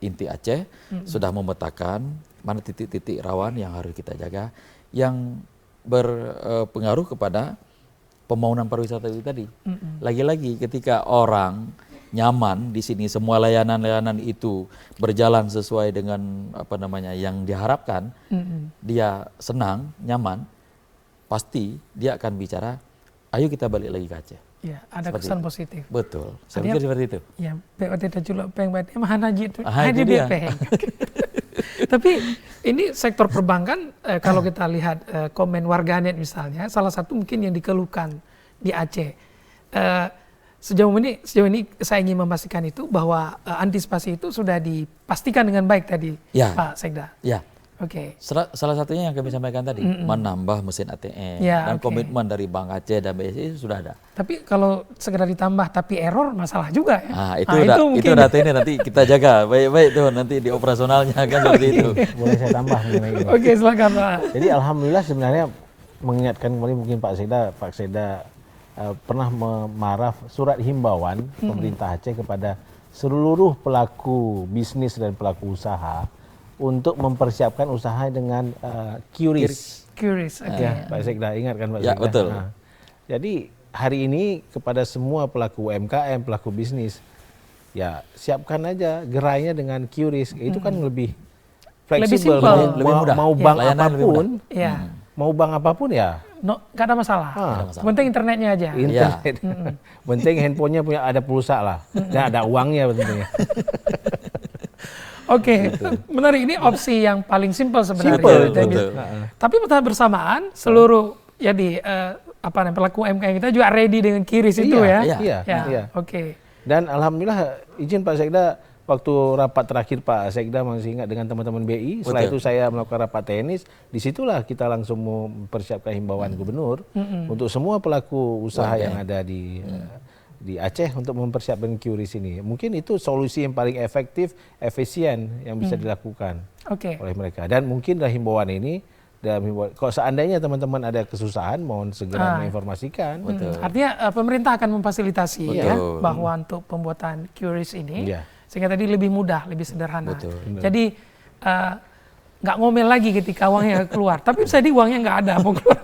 Inti Aceh sudah memetakan mana titik-titik rawan yang harus kita jaga, yang berpengaruh kepada pembangunan pariwisata itu tadi. Lagi-lagi ketika orang nyaman di sini, semua layanan-layanan itu berjalan sesuai dengan yang diharapkan, dia senang, nyaman, pasti dia akan bicara, ayo kita balik lagi ke Aceh. Ya, ada seperti kesan positif. Betul, saya pikir seperti itu. Ya, POT Tajulok Peng Bati mah haji itu, haji dia. Tapi ini sektor perbankan, kalau kita lihat komen warganet misalnya, salah satu mungkin yang dikeluhkan di Aceh. Sejauh ini saya ingin memastikan itu bahwa antisipasi itu sudah dipastikan dengan baik tadi, ya, Pak Sekda. Ya. Salah satunya yang kami sampaikan tadi, menambah mesin ATM dan komitmen dari Bank Aceh dan BSI itu sudah ada. Tapi kalau segera ditambah tapi error, masalah juga ya. Nah, itu data ini nanti kita jaga baik-baik tuh nanti di operasionalnya kan seperti itu. Boleh saya tambah mengenai ini. Oke, silakan Pak. Jadi alhamdulillah sebenarnya mengingatkan kembali mungkin Pak Sekda pernah memaraf surat himbauan pemerintah Aceh kepada seluruh pelaku bisnis dan pelaku usaha untuk mempersiapkan usaha dengan QRIS. Curious, oke. Ya, Pak Sekda, ingat kan Pak Ya, Sekda? betul. Nah, jadi hari ini kepada semua pelaku UMKM, pelaku bisnis, ya siapkan aja gerainya dengan QRIS. Itu kan lebih fleksibel, simpel. Lebih mudah. mau Ya, bank layanan lebih apapun, Iya. mau bank apapun ya. No, nggak ada masalah. masalah. Penting internetnya aja. Internet. Penting handphonenya punya ada pulsa lah. Dan ada uangnya tentunya. Oke, menarik, ini opsi yang paling simpel sebenarnya. Simple, Dan betul. tapi pada bersamaan seluruh pelaku UMKM kita juga ready dengan QRIS itu ya. Iya, Ya, iya. oke. Dan alhamdulillah izin Pak Sekda, waktu rapat terakhir Pak Sekda masih ingat dengan teman-teman BI, setelah itu saya melakukan rapat teknis, disitulah kita langsung mempersiapkan himbauan gubernur untuk semua pelaku usaha yang ada di Aceh untuk mempersiapkan QRIS ini. Mungkin itu solusi yang paling efektif, efisien yang bisa dilakukan Oke. oleh mereka. Dan mungkin dalam himbauan ini, kalau seandainya teman-teman ada kesusahan, mohon segera menginformasikan. Artinya pemerintah akan memfasilitasi ya Betul. bahwa untuk pembuatan QRIS ini Iya. sehingga tadi lebih mudah, lebih sederhana. Betul. Jadi nggak ngomel lagi ketika uangnya keluar. Tapi bisa di uangnya nggak ada mau keluar.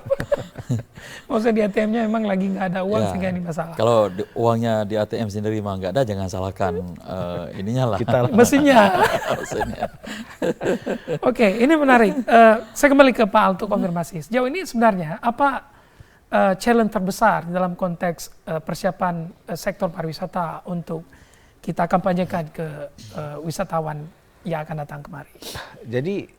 Maksudnya di ATM-nya memang lagi nggak ada uang Ya, sehingga ini masalah. Kalau uangnya di ATM sendiri mah nggak ada, jangan salahkan ininya lah. Kita Mesinnya. Mesinnya. Oke, ini menarik. Saya kembali ke Pak Al untuk konfirmasi. Sejauh ini sebenarnya apa challenge terbesar dalam konteks persiapan sektor pariwisata untuk kita kampanyekan ke wisatawan yang akan datang kemari? Jadi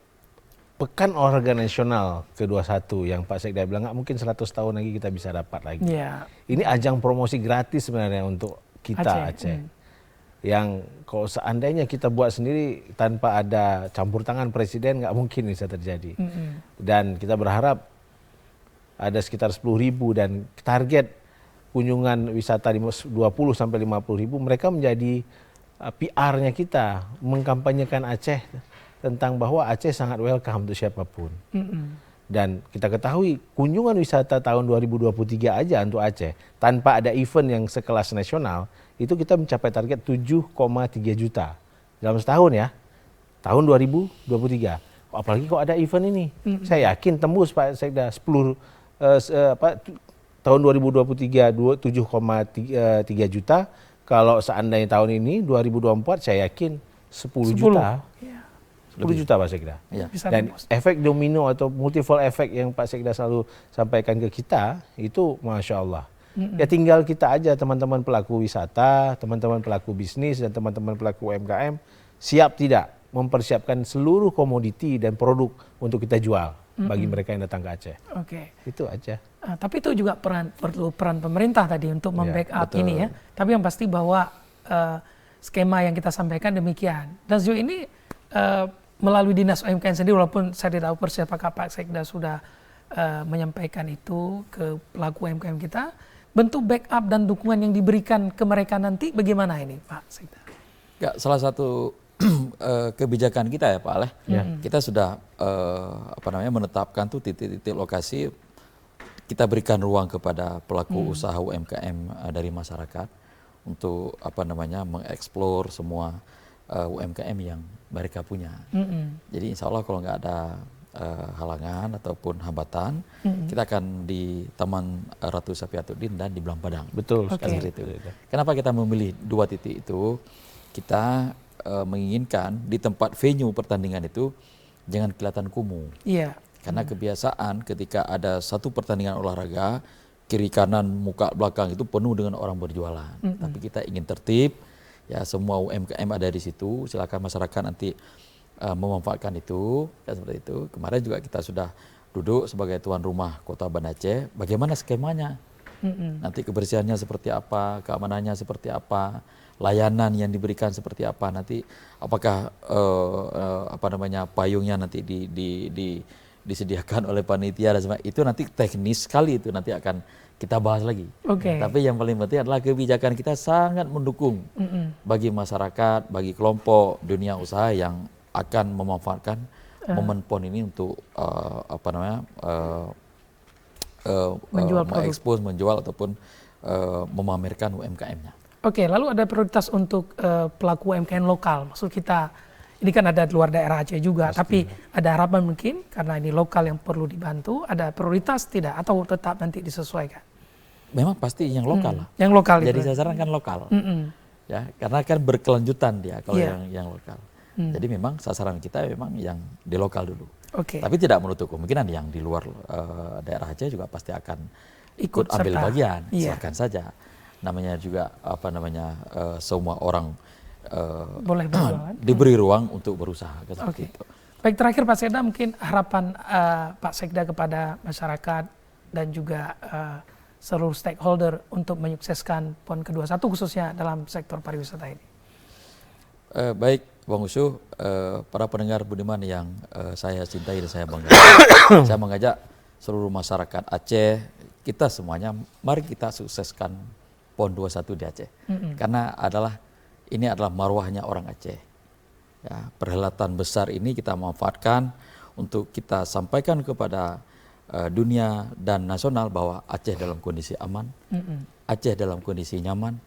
Pekan Olahraga Nasional ke-21 yang Pak Sekda bilang nggak mungkin 100 tahun lagi kita bisa dapat lagi. Iya. Ini ajang promosi gratis sebenarnya untuk kita Aceh. Yang kalau seandainya kita buat sendiri tanpa ada campur tangan presiden nggak mungkin bisa terjadi. Dan kita berharap ada sekitar 10.000 dan target kunjungan wisata 20 sampai 50.000 mereka menjadi PR-nya kita mengkampanyekan Aceh tentang bahwa Aceh sangat welcome untuk siapapun. Dan kita ketahui kunjungan wisata tahun 2023 aja untuk Aceh tanpa ada event yang sekelas nasional itu kita mencapai target 7,3 juta dalam setahun ya. Tahun 2023. Apalagi kalau ada event ini. Saya yakin tembus Pak Sekda 10 tahun 2023 7,3 juta. Kalau seandainya tahun ini 2024 saya yakin 10 juta. 10 juta Pak Sekda. Iya. Bisa Dan tembus. efek domino atau multiple efek yang Pak Sekda selalu sampaikan ke kita itu Masya Allah. Ya tinggal kita aja teman-teman pelaku wisata, teman-teman pelaku bisnis dan teman-teman pelaku UMKM siap tidak mempersiapkan seluruh komoditi dan produk untuk kita jual bagi mereka yang datang ke Aceh. Oke. Itu aja. Tapi itu juga perlu peran pemerintah tadi untuk membackup betul. ini ya. Tapi yang pasti bahwa skema yang kita sampaikan demikian. Dan sejauh ini melalui Dinas UMKM sendiri, walaupun saya tidak tahu persis apakah Pak Sekda sudah menyampaikan itu ke pelaku UMKM kita, bentuk backup dan dukungan yang diberikan ke mereka nanti bagaimana ini Pak Sekda? Ya, salah satu kebijakan kita ya Pak Aleh, kita sudah menetapkan tuh titik-titik lokasi, kita berikan ruang kepada pelaku usaha UMKM dari masyarakat untuk mengeksplor semua UMKM yang mereka punya. Jadi insya Allah kalau nggak ada halangan ataupun hambatan, kita akan di Taman Ratu Sapiatuddin dan di Belang Padang. Betul. Seperti itu. Kenapa kita memilih dua titik itu? Kita menginginkan di tempat venue pertandingan itu jangan kelihatan kumuh. Iya. Karena kebiasaan ketika ada satu pertandingan olahraga, kiri kanan muka belakang itu penuh dengan orang berjualan. Tapi kita ingin tertib. Ya, semua UMKM ada di situ, silakan masyarakat nanti memanfaatkan itu, ya seperti itu. Kemarin juga kita sudah duduk sebagai tuan rumah Kota Banda Aceh, bagaimana skemanya, nanti kebersihannya seperti apa, keamanannya seperti apa, layanan yang diberikan seperti apa, nanti apakah payungnya nanti disediakan oleh panitia dan sebagainya, itu nanti teknis sekali, itu nanti akan kita bahas lagi. Tapi yang paling penting adalah kebijakan kita sangat mendukung bagi masyarakat, bagi kelompok dunia usaha yang akan memanfaatkan momen PON ini untuk mengekspos, menjual ataupun memamerkan UMKM-nya. Oke, lalu ada prioritas untuk pelaku UMKM lokal, maksud kita ini kan ada di luar daerah Aceh juga, tapi ada harapan mungkin karena ini lokal yang perlu dibantu, ada prioritas tidak atau tetap nanti disesuaikan? Memang pasti yang lokal lah. Yang lokal Jadi itu. sasaran kan lokal. Ya, karena kan berkelanjutan dia kalau yang lokal. Jadi memang sasaran kita memang yang di lokal dulu. Oke. Tapi tidak menutup kemungkinan yang di luar daerah Aceh juga pasti akan ikut ambil serta. bagian. Iya. Silakan saja. Namanya juga semua orang Boleh berjualan. diberi ruang untuk berusaha. Oke. Baik, terakhir Pak Sekda, mungkin harapan Pak Sekda kepada masyarakat dan juga seluruh stakeholder untuk menyukseskan PON ke-21 khususnya dalam sektor pariwisata ini. Baik, Bang Usu, para pendengar budiman yang saya cintai dan saya bangga. Saya mengajak seluruh masyarakat Aceh, kita semuanya, mari kita sukseskan PON 21 di Aceh. Karena ini adalah marwahnya orang Aceh. Ya, perhelatan besar ini kita manfaatkan untuk kita sampaikan kepada dunia dan nasional bahwa Aceh dalam kondisi aman, Aceh dalam kondisi nyaman,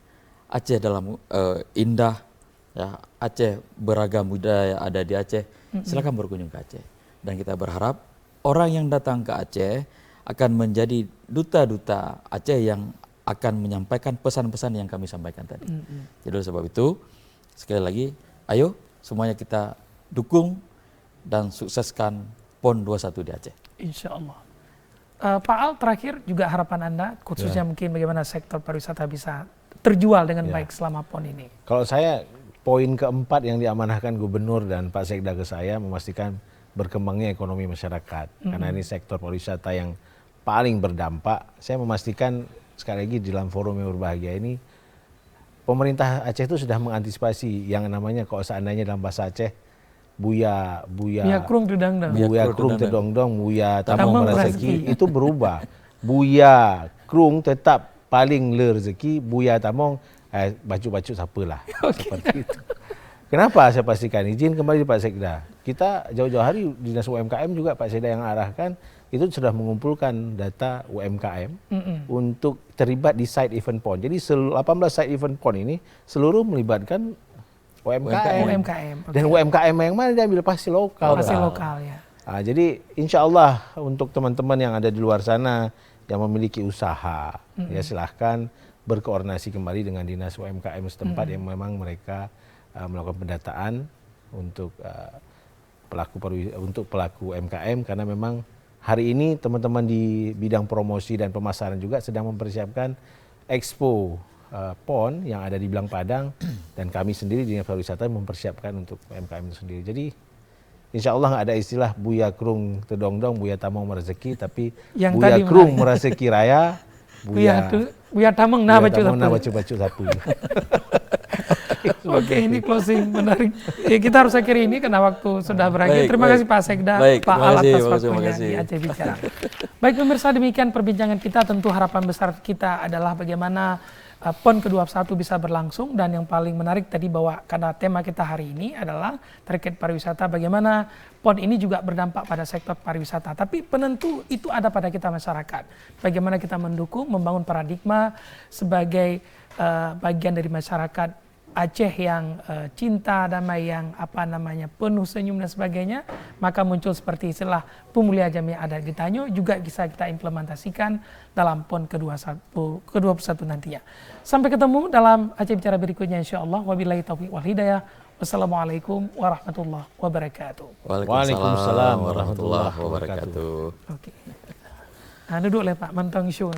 Aceh dalam indah, ya, Aceh beragam budaya ada di Aceh. Silakan berkunjung ke Aceh. Dan kita berharap orang yang datang ke Aceh akan menjadi duta-duta Aceh yang akan menyampaikan pesan-pesan yang kami sampaikan tadi. Jadi oleh sebab itu, sekali lagi, ayo semuanya kita dukung dan sukseskan PON 21 di Aceh. Insya Allah. Pak Al, terakhir juga harapan Anda, khususnya mungkin bagaimana sektor pariwisata bisa terjual dengan baik selama PON ini. Kalau saya, poin keempat yang diamanahkan Gubernur dan Pak Sekda ke saya memastikan berkembangnya ekonomi masyarakat. Karena ini sektor pariwisata yang paling berdampak. Saya memastikan sekali lagi di dalam forum yang berbahagia ini, pemerintah Aceh itu sudah mengantisipasi yang namanya kalau seandainya dalam bahasa Aceh, buya krung tudangdang. buya krung tedongdong, buya tamang rezeki itu berubah. Buya krung tetap paling le rezeki, buya tamong baju-baju sapalah. Seperti itu. Kenapa saya pastikan? Izin kembali Pak Sekda. Kita jauh-jauh hari Dinas UMKM juga Pak Sekda yang arahkan itu sudah mengumpulkan data UMKM untuk terlibat di side event PON. Jadi 18 side event PON ini seluruh melibatkan UMKM. Dan UMKM yang mana diambil pasti lokal. Pasti lokal ya. Nah, jadi insya Allah untuk teman-teman yang ada di luar sana yang memiliki usaha, ya silahkan berkoordinasi kembali dengan Dinas UMKM setempat yang memang mereka melakukan pendataan untuk pelaku UMKM, karena memang hari ini teman-teman di bidang promosi dan pemasaran juga sedang mempersiapkan Expo PON yang ada di Bilang Padang, dan kami sendiri di Dinas Pariwisata mempersiapkan untuk UMKM itu sendiri. Jadi insya Allah nggak ada istilah buya krung tedongdong, buya tamong merezeki, tapi yang buya krung merezeki raya, buya tamong nah bacu sapu. Oke, ini closing menarik. Kita harus akhiri ini karena waktu sudah berakhir. Terima kasih Pak Sekda, Pak Al atas waktunya di Aceh Bicara. Baik pemirsa, demikian perbincangan kita. Tentu harapan besar kita adalah bagaimana PON ke-21 bisa berlangsung, dan yang paling menarik tadi bahwa karena tema kita hari ini adalah terkait pariwisata, bagaimana PON ini juga berdampak pada sektor pariwisata. Tapi penentu itu ada pada kita masyarakat. Bagaimana kita mendukung, membangun paradigma sebagai bagian dari masyarakat Aceh yang cinta, damai, yang penuh senyum dan sebagainya, maka muncul seperti istilah pemulia jamiah adat di Tanyo juga bisa kita implementasikan dalam PON ke-21 nantinya. Sampai ketemu dalam Aceh Bicara berikutnya insyaallah. Wabillahi taufiq wal hidayah. Wassalamualaikum warahmatullahi wabarakatuh. Waalaikumsalam warahmatullahi wabarakatuh. Oke. Nah, duduk lah Pak, mantang isu.